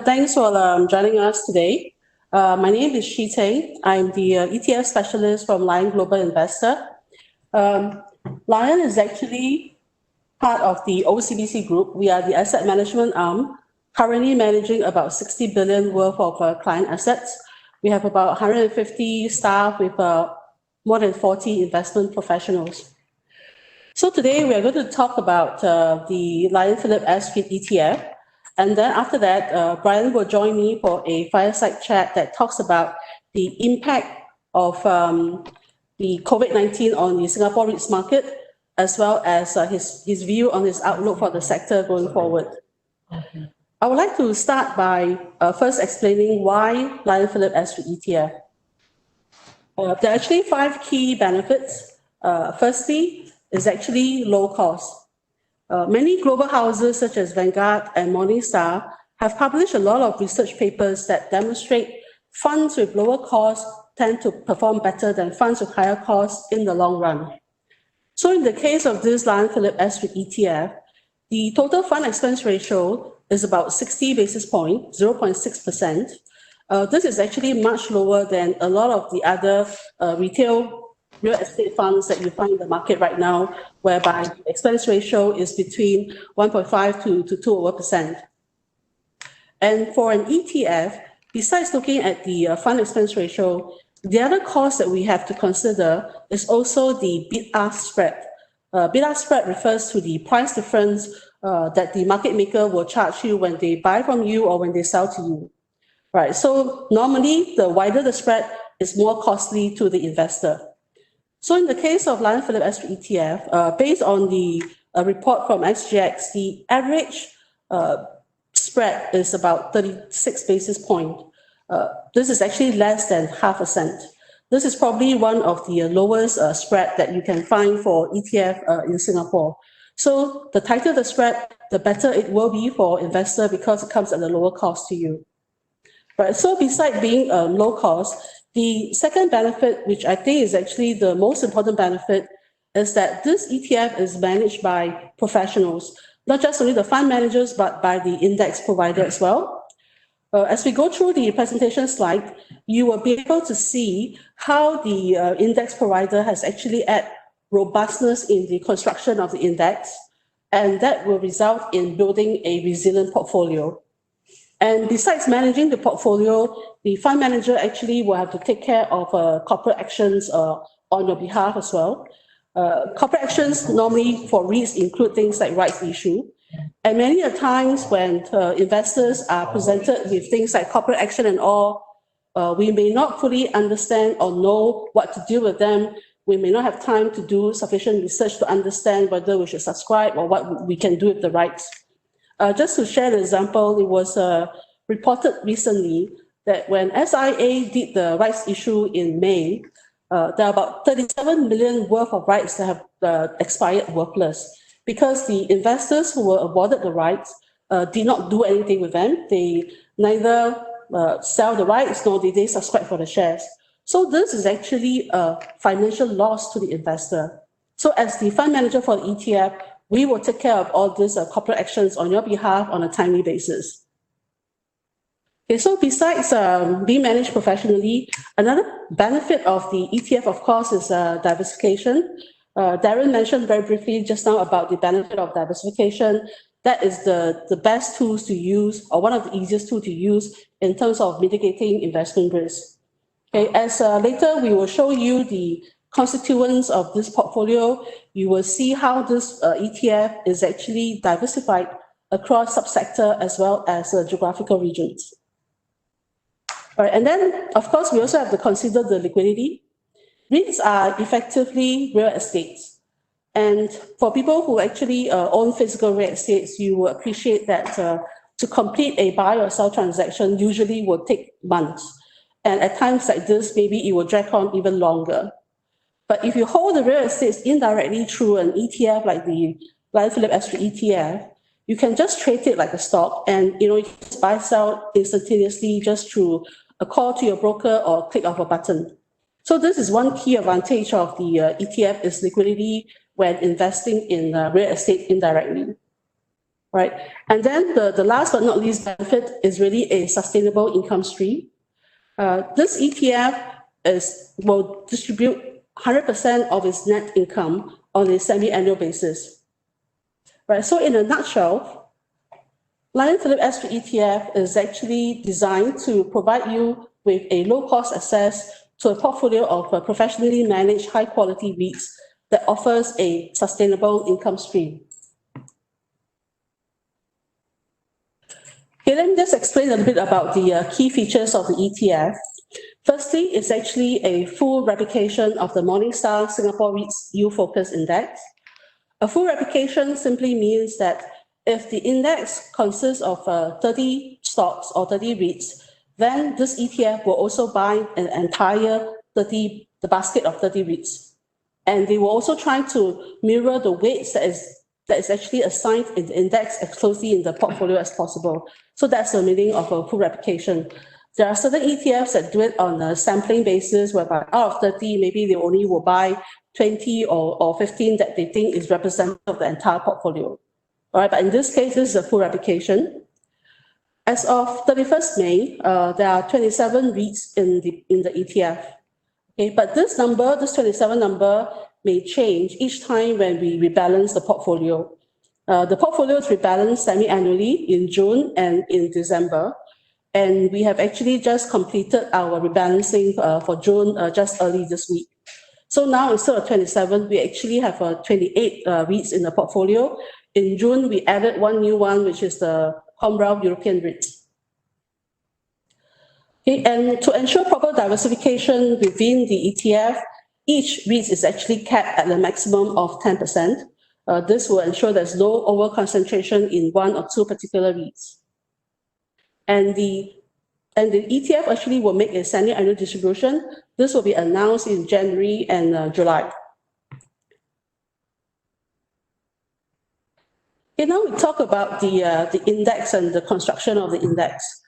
Thanks for joining us today. My name is Shih Teng. I'm the ETF Specialist from Lion Global Investor. Lion is actually part of the OCBC Group. We are the asset management arm, currently managing about 60 billion worth of client assets. We have about 150 staff with more than 40 investment professionals. So today we are going to talk about the Lion-Phillip SREIT ETF. And then after that, Bryan will join me for a fireside chat that talks about the impact of the COVID-19 on the Singapore REITs market, as well as his view on his outlook for the sector going forward. I would like to start by first explaining why Lion-Phillip SREIT ETF. There are actually 5 key benefits. Firstly, is actually low cost. Many global houses such as Vanguard and Morningstar have published a lot of research papers that demonstrate funds with lower costs tend to perform better than funds with higher costs in the long run. So in the case of this Lion-Phillip SREIT ETF, the total fund expense ratio is about 60 basis points, 0.6%. This is actually much lower than a lot of the other retail real estate funds that you find in the market right now, whereby the expense ratio is between 1.5 to 2%. And for an ETF, besides looking at the fund expense ratio, the other cost that we have to consider is also the bid-ask spread. Bid-ask spread refers to the price difference that the market maker will charge you when they buy from you or when they sell to you. Right. So normally, the wider the spread is more costly to the investor. So in the case of Lion-Phillip SREIT ETF, based on the report from SGX, the average spread is about 36 basis points. This is actually less than half a cent. This is probably one of the lowest spread that you can find for ETF in Singapore. So the tighter the spread, the better it will be for investor because it comes at a lower cost to you. Right. So besides being low cost, the second benefit, which I think is actually the most important benefit, is that this ETF is managed by professionals, not just only the fund managers, but by the index provider as well. As we go through the presentation slide, you will be able to see how the index provider has actually added robustness in the construction of the index, and that will result in building a resilient portfolio. And besides managing the portfolio, the fund manager actually will have to take care of corporate actions on your behalf as well. Corporate actions normally for REITs include things like rights issue. And many a times when investors are presented with things like corporate action and all, we may not fully understand or know what to do with them. We may not have time to do sufficient research to understand whether we should subscribe or what we can do with the rights. Just to share an example, it was reported recently that when SIA did the rights issue in May, there are about 37 million worth of rights that have expired worthless because the investors who were awarded the rights did not do anything with them. They neither sell the rights nor did they subscribe for the shares. So this is actually a financial loss to the investor. So as the fund manager for the ETF, we will take care of all these corporate actions on your behalf on a timely basis. Okay, so besides being managed professionally, another benefit of the ETF, of course, is diversification. Darren mentioned very briefly just now about the benefit of diversification. That is the best tools to use, or one of the easiest tools to use in terms of mitigating investment risk. Okay, as later we will show you the constituents of this portfolio, you will see how this ETF is actually diversified across subsector as well as geographical regions. All right, and then, of course, we also have to consider the liquidity. REITs are effectively real estates. And for people who actually own physical real estates, you will appreciate that to complete a buy or sell transaction usually will take months. And at times like this, maybe it will drag on even longer. But if you hold the real estates indirectly through an ETF like the Lion-Phillip SREIT ETF, you can just trade it like a stock and you can just buy, sell instantaneously just through a call to your broker or click of a button. So this is one key advantage of the ETF is liquidity when investing in real estate indirectly. right? And then the last but not least benefit is really a sustainable income stream. This ETF will distribute 100% of its net income on a semi-annual basis. Right, so in a nutshell, Lion-Phillip S3 ETF is actually designed to provide you with a low-cost access to a portfolio of professionally managed high-quality REITs that offers a sustainable income stream. Okay, let me just explain a little bit about the key features of the ETF. Firstly, it's actually a full replication of the Morningstar Singapore REITs Yield Focus Index. A full replication simply means that if the index consists of 30 stocks or 30 REITs, then this ETF will also buy an entire the basket of 30 REITs. And they will also try to mirror the weights that is actually assigned in the index as closely in the portfolio as possible. So that's the meaning of a full replication. There are certain ETFs that do it on a sampling basis, whereby out of 30, maybe they only will buy 20 or 15 that they think is representative of the entire portfolio. All right, but in this case, this is a full replication. As of 31st May, there are 27 REITs in the ETF. Okay, but this 27 number may change each time when we rebalance the portfolio. The portfolio is rebalanced semi-annually in June and in December. And we have actually just completed our rebalancing for June just early this week. So now instead of 27, we actually have 28 REITs in the portfolio. In June, we added one new one, which is the Homegrown European REIT. Okay, and to ensure proper diversification within the ETF, each REIT is actually capped at a maximum of 10%. This will ensure there's no over-concentration in one or two particular REITs. And the ETF actually will make a semi-annual distribution. This will be announced in January and July. Okay, now we talk about the index and the construction of the index.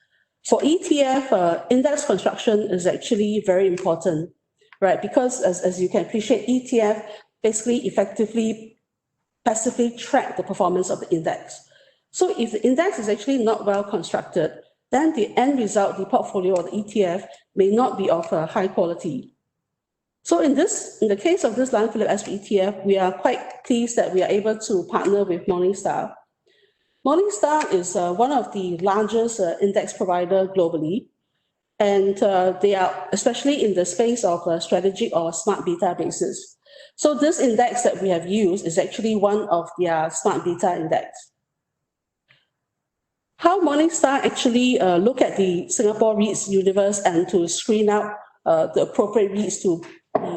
For ETF, index construction is actually very important, right? Because as you can appreciate, ETF basically effectively passively track the performance of the index. So if the index is actually not well constructed, then the end result, the portfolio of the ETF, may not be of high quality. So in the case of this Lion-Phillip S3 ETF, we are quite pleased that we are able to partner with Morningstar. Morningstar is one of the largest index provider globally, and they are especially in the space of strategic or smart beta basis. So this index that we have used is actually one of their smart beta index. How Morningstar actually look at the Singapore REITs universe and to screen out the appropriate REITs to be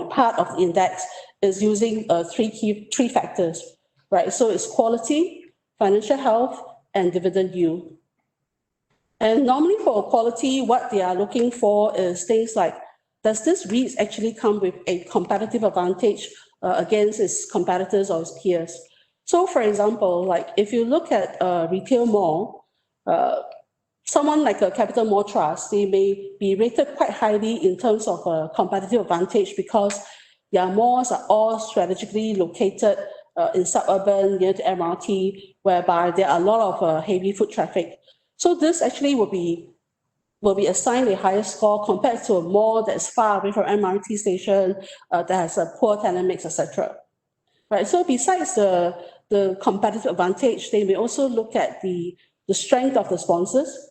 part of the index is using three factors, right? So it's quality, financial health, and dividend yield. And normally for quality, what they are looking for is things like, does this REIT actually come with a competitive advantage against its competitors or its peers? So for example, like if you look at a retail mall, someone like a Capital Mall Trust, they may be rated quite highly in terms of a competitive advantage because their malls are all strategically located in suburban near to MRT, whereby there are a lot of heavy foot traffic. So this actually will be assigned a higher score compared to a mall that's far away from MRT station, that has a poor tenant mix, etc. Right. So besides the competitive advantage, they may also look at the strength of the sponsors.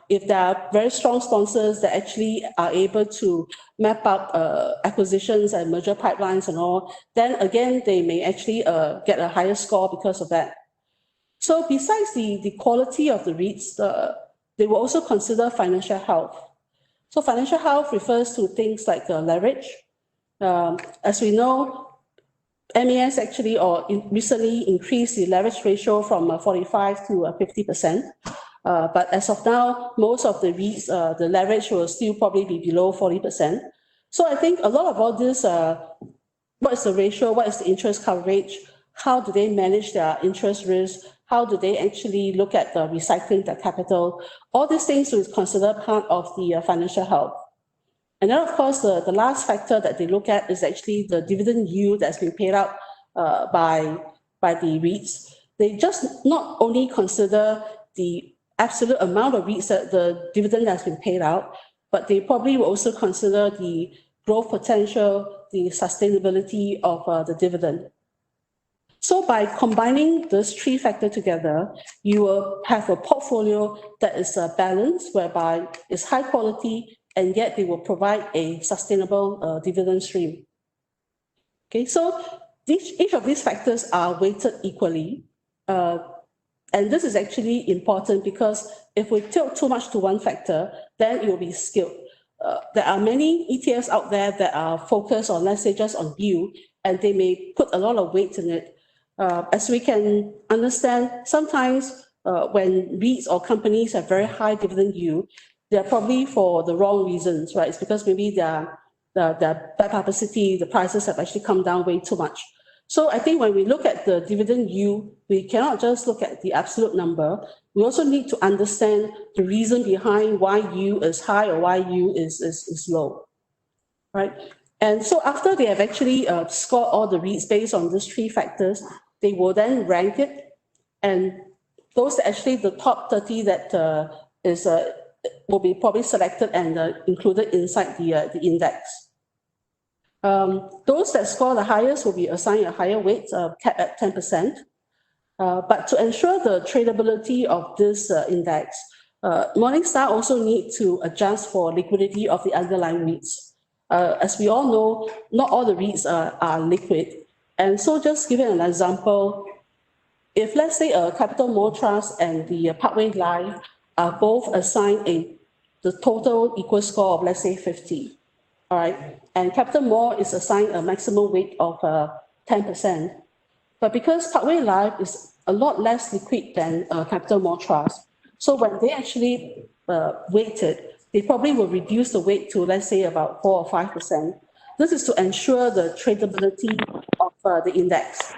If there are very strong sponsors that actually are able to map up acquisitions and merger pipelines and all, then again, they may actually get a higher score because of that. So besides the quality of the REITs, they will also consider financial health. So financial health refers to things like leverage. As we know, MAS actually recently increased the leverage ratio from 45 to 50%. But as of now, most of the REITs, the leverage will still probably be below 40%. So I think a lot of all this, what is the ratio, what is the interest coverage, how do they manage their interest risk, how do they actually look at the recycling their capital, all these things will consider part of the financial health. And then of course, the last factor that they look at is actually the dividend yield that's been paid out by the REITs. they just not only consider the absolute amount of REITs that the dividend has been paid out, but they probably will also consider the growth potential, the sustainability of the dividend. So by combining those three factors together, you will have a portfolio that is balanced, whereby it's high quality, and yet they will provide a sustainable dividend stream. Okay, so each of these factors are weighted equally. And this is actually important because if we tilt too much to one factor, then it will be skewed. There are many ETFs out there that are focused on, let's say, just on yield, and they may put a lot of weight in it. As we can understand, sometimes when REITs or companies have very high dividend yield, they're probably for the wrong reasons, right? It's because maybe their bad publicity, the prices have actually come down way too much. So I think when we look at the dividend yield, we cannot just look at the absolute number. We also need to understand the reason behind why yield is high or why yield is low, right? And so after they have actually scored all the REITs based on these three factors, they will then rank it. And those are actually the top 30 that will be probably selected and included inside the index. Those that score the highest will be assigned a higher weight, capped at 10%. But to ensure the tradability of this index, Morningstar also need to adjust for liquidity of the underlying REITs. As we all know, not all the REITs are liquid. And so just giving an example, if let's say a Capital Mall Trust and the Parkway Life are both assigned the total equal score of, let's say, 50, all right, and Capital Mall is assigned a maximum weight of 10%, but because Parkway Life is a lot less liquid than Capital Mall Trust, so when they actually weight it, they probably will reduce the weight to, let's say, about 4 or 5%. This is to ensure the tradability of the index.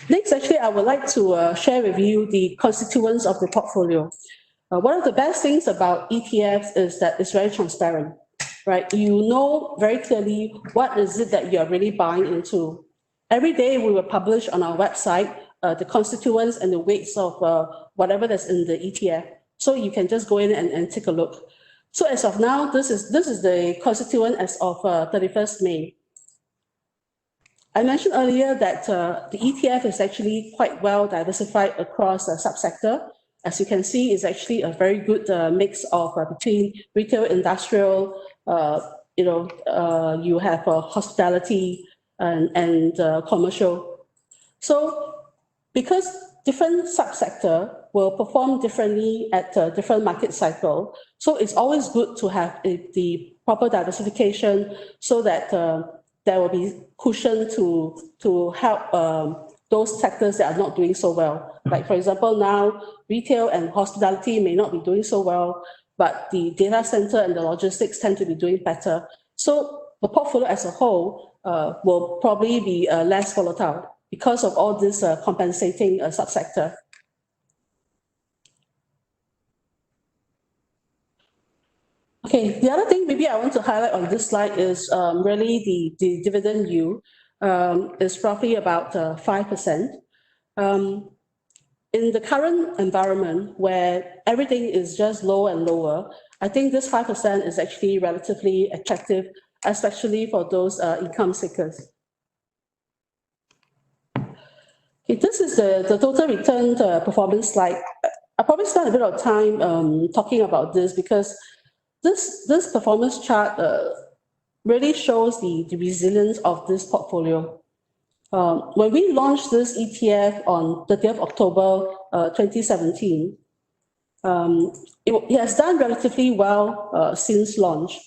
Next, actually, I would like to share with you the constituents of the portfolio. One of the best things about ETFs is that it's very transparent, right? You know very clearly what is it that you're really buying into. Every day we will publish on our website the constituents and the weights of whatever that's in the ETF. So you can just go in and take a look. So as of now, this is the constituent as of 31st May. I mentioned earlier that the ETF is actually quite well diversified across the subsector. As you can see, it's actually a very good mix of between retail, industrial, you have hospitality and commercial. So because different subsector will perform differently at different market cycle, so it's always good to have the proper diversification so that there will be cushion to help those sectors that are not doing so well. Like, for example, now retail and hospitality may not be doing so well, but the data center and the logistics tend to be doing better. So the portfolio as a whole will probably be less volatile because of all this compensating subsector. Okay, the other thing maybe I want to highlight on this slide is really the dividend yield is roughly about 5%. In the current environment where everything is just lower and lower, I think this 5% is actually relatively attractive, especially for those income seekers. Okay, this is the total return performance slide. I probably spent a bit of time talking about this because this performance chart really shows the resilience of this portfolio. When we launched this ETF on 30th October 2017, it has done relatively well since launch.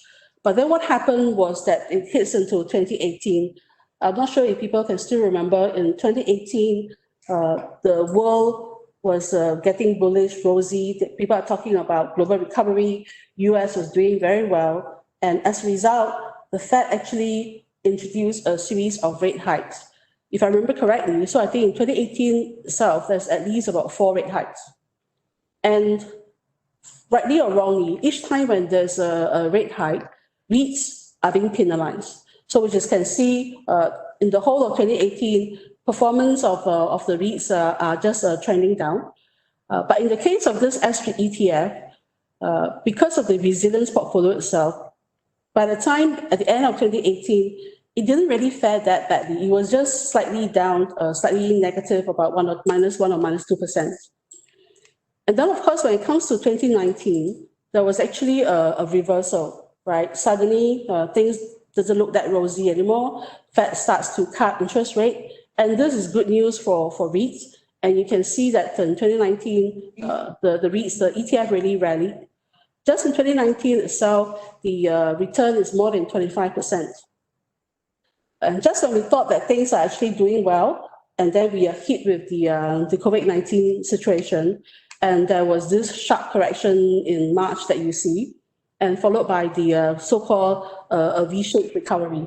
But then what happened was that it hits into 2018. I'm not sure if people can still remember, in 2018, the world was getting bullish, rosy. People are talking about global recovery. US was doing very well. And as a result, the Fed actually introduced a series of rate hikes. If I remember correctly, so I think in 2018 itself, there's at least about 4 rate hikes. And rightly or wrongly, each time when there's a rate hike, REITs are being penalized. So we just can see in the whole of 2018, performance of the REITs are just trending down. But in the case of this SREIT ETF, because of the resilience portfolio itself, by the time at the end of 2018, it didn't really fare that badly. It was just slightly down, slightly negative, about -1 or -2%. And then, of course, when it comes to 2019, there was actually a reversal, right? Suddenly, things doesn't look that rosy anymore. Fed starts to cut interest rate, and this is good news for REITs. And you can see that in 2019, the REITs, the ETF really rallied. Just in 2019 itself, the return is more than 25%. And just when we thought that things are actually doing well, and then we are hit with the COVID-19 situation, and there was this sharp correction in March that you see, and followed by the so-called V-shaped recovery.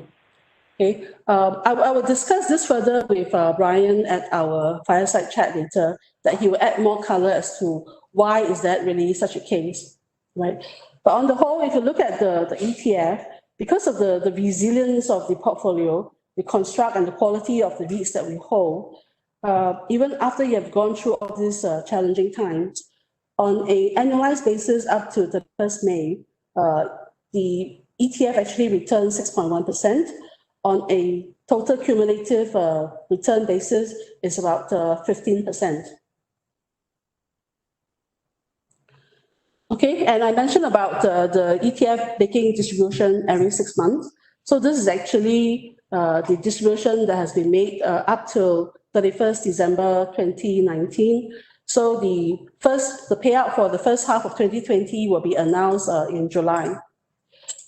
Okay, I will discuss this further with Bryan at our fireside chat later, that he will add more color as to why is that really such a case, right? But on the whole, if you look at the ETF, because of the resilience of the portfolio, the construct and the quality of the REITs that we hold, even after you have gone through all these challenging times, on an annualized basis up to the 1st May, the ETF actually returned 6.1%. On a total cumulative return basis, is about 15%. Okay, and I mentioned about the ETF making distribution every 6 months. So this is actually the distribution that has been made up till 31st December 2019. So the payout for the first half of 2020 will be announced in July.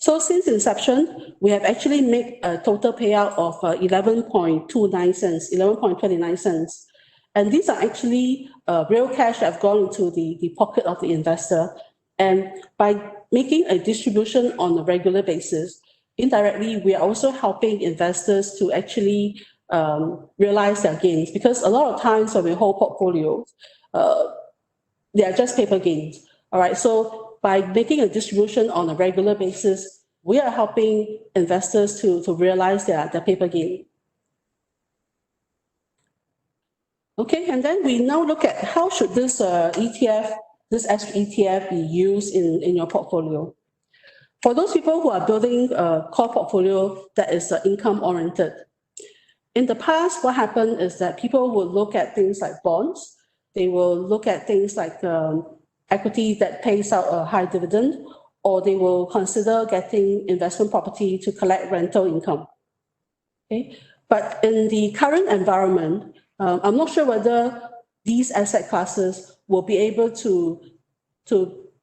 So since inception, we have actually made a total payout of 11.29 cents, 11.29 cents. And these are actually real cash that have gone into the pocket of the investor. And by making a distribution on a regular basis, indirectly, we are also helping investors to actually realize their gains. Because a lot of times when we hold portfolios, they are just paper gains. All right, so by making a distribution on a regular basis, we are helping investors to realize their paper gain. Okay, and then we now look at how should this ETF, this ETF be used in your portfolio. For those people who are building a core portfolio that is income-oriented, in the past, what happened is that people will look at things like bonds, they will look at things like equity that pays out a high dividend, or they will consider getting investment property to collect rental income. Okay? But in the current environment, I'm not sure whether these asset classes will be able to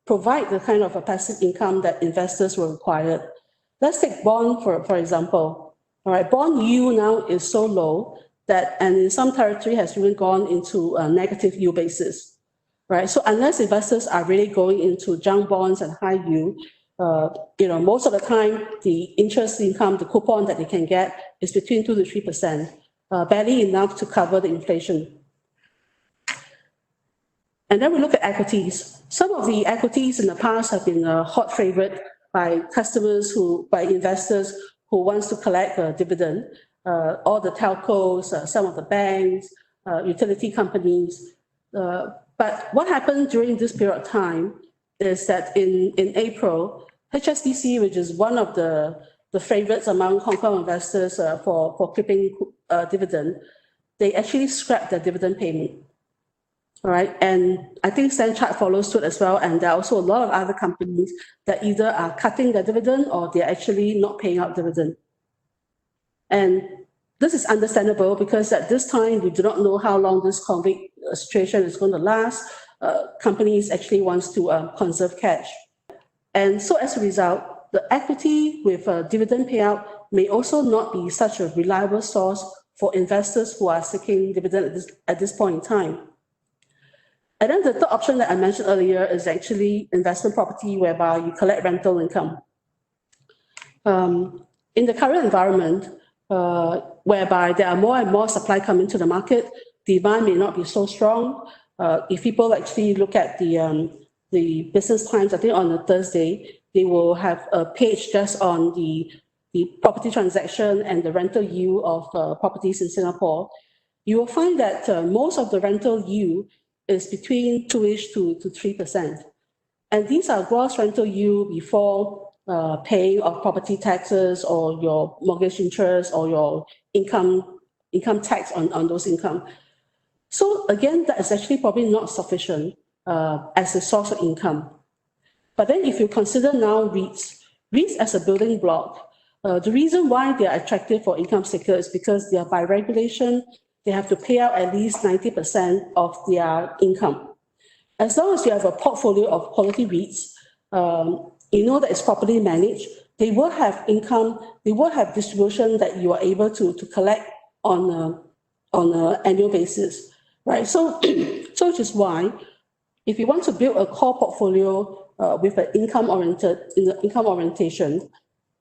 provide the kind of a passive income that investors will require. Let's take bond, for example. All right, bond yield now is so low that, and in some territory has even gone into a negative yield basis. Right, so unless investors are really going into junk bonds and high yield, most of the time the interest income, the coupon that they can get is between 2 to 3%, barely enough to cover the inflation. And then we look at equities. Some of the equities in the past have been a hot favorite by by investors who wants to collect a dividend. All the telcos, some of the banks, utility companies. But what happened during this period of time is that in April, HSBC, which is one of the favorites among Hong Kong investors for keeping dividend, they actually scrapped their dividend payment. All right, and I think Standard Chartered follows suit as well, and there are also a lot of other companies that either are cutting their dividend or they're actually not paying out dividend. And this is understandable because at this time, we do not know how long this COVID situation is going to last. Companies actually want to conserve cash. And so as a result, the equity with a dividend payout may also not be such a reliable source for investors who are seeking dividend at this point in time. And then the third option that I mentioned earlier is actually investment property, whereby you collect rental income. In the current environment, whereby there are more and more supply coming to the market, demand may not be so strong. If people actually look at the the Business Times, I think on a Thursday, they will have a page just on the property transaction and the rental yield of properties in Singapore. You will find that most of the rental yield is between 2-ish to 3%. And these are gross rental yield before paying of property taxes or your mortgage interest or your income tax on those income. So again, that is actually probably not sufficient as a source of income. But then if you consider now REITs as a building block, the reason why they are attractive for income seekers is because they are, by regulation, they have to pay out at least 90% of their income. As long as you have a portfolio of quality REITs, you know that it's properly managed, they will have income, they will have distribution that you are able to collect on an annual basis, right? So, which is why, if you want to build a core portfolio with an income orientation,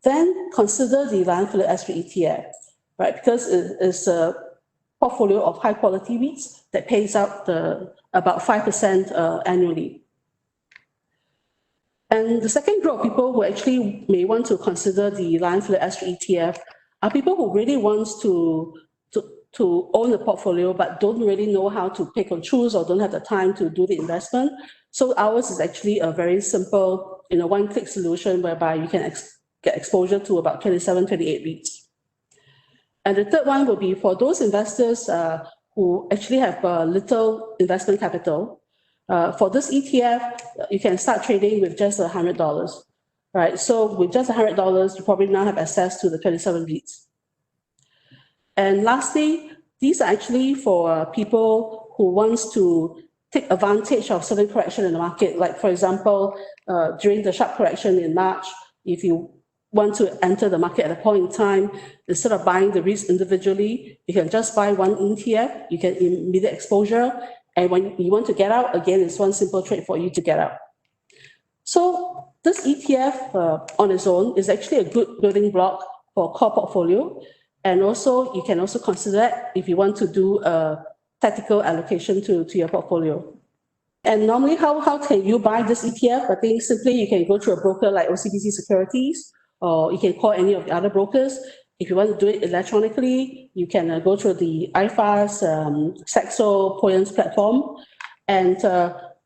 then consider the Lion-Phillip SREIT ETF, right? Because it's a portfolio of high quality REITs that pays out about 5% annually. And the second group of people who actually may want to consider the Lion-Phillip SREIT ETF are people who really want to own a portfolio but don't really know how to pick and choose or don't have the time to do the investment. So ours is actually a very simple, one-click solution whereby you can get exposure to about 27, 28 REITs. And the third one will be for those investors who actually have little investment capital. For this ETF, you can start trading with just $100, right? So with just $100, you probably now have access to the 27 REITs. And lastly, these are actually for people who wants to take advantage of sudden correction in the market. Like, for example, during the sharp correction in March, if you want to enter the market at a point in time, instead of buying the REITs individually, you can just buy one ETF, you get immediate exposure, and when you want to get out, again, it's one simple trade for you to get out. So this ETF on its own is actually a good building block for core portfolio, and also you can also consider it if you want to do a tactical allocation to your portfolio. And normally, how can you buy this ETF? I think simply you can go to a broker like OCBC Securities, or you can call any of the other brokers. If you want to do it electronically, you can go through the IFAS, Saxo, Poyant's platform. And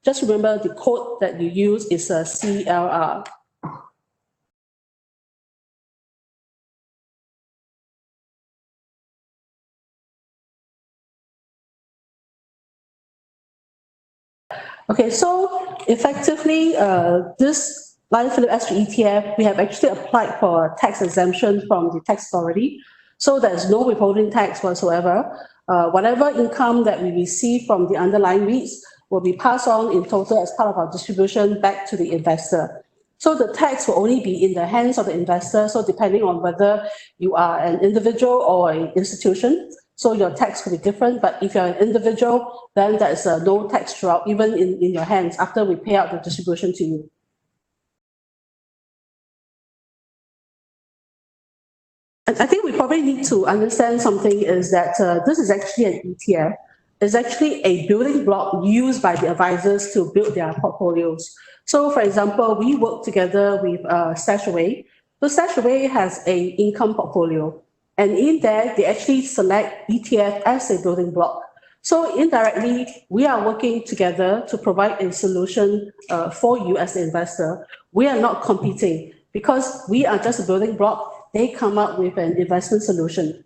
just remember the code that you use is CLR. Okay, so effectively, this Lion-Phillip SREIT ETF, we have actually applied for a tax exemption from the tax authority. So there's no withholding tax whatsoever. Whatever income that we receive from the underlying REITs will be passed on in total as part of our distribution back to the investor. So the tax will only be in the hands of the investor. So depending on whether you are an individual or an institution, so your tax could be different. But if you're an individual, then there is no tax throughout, even in your hands after we pay out the distribution to you. And I think we probably need to understand something is that this is actually an ETF. It's actually a building block used by the advisors to build their portfolios. So for example, we work together with StashAway. So StashAway has an income portfolio. And in there, they actually select ETF as a building block. So indirectly, we are working together to provide a solution for you as the investor. We are not competing because we are just a building block. They come up with an investment solution.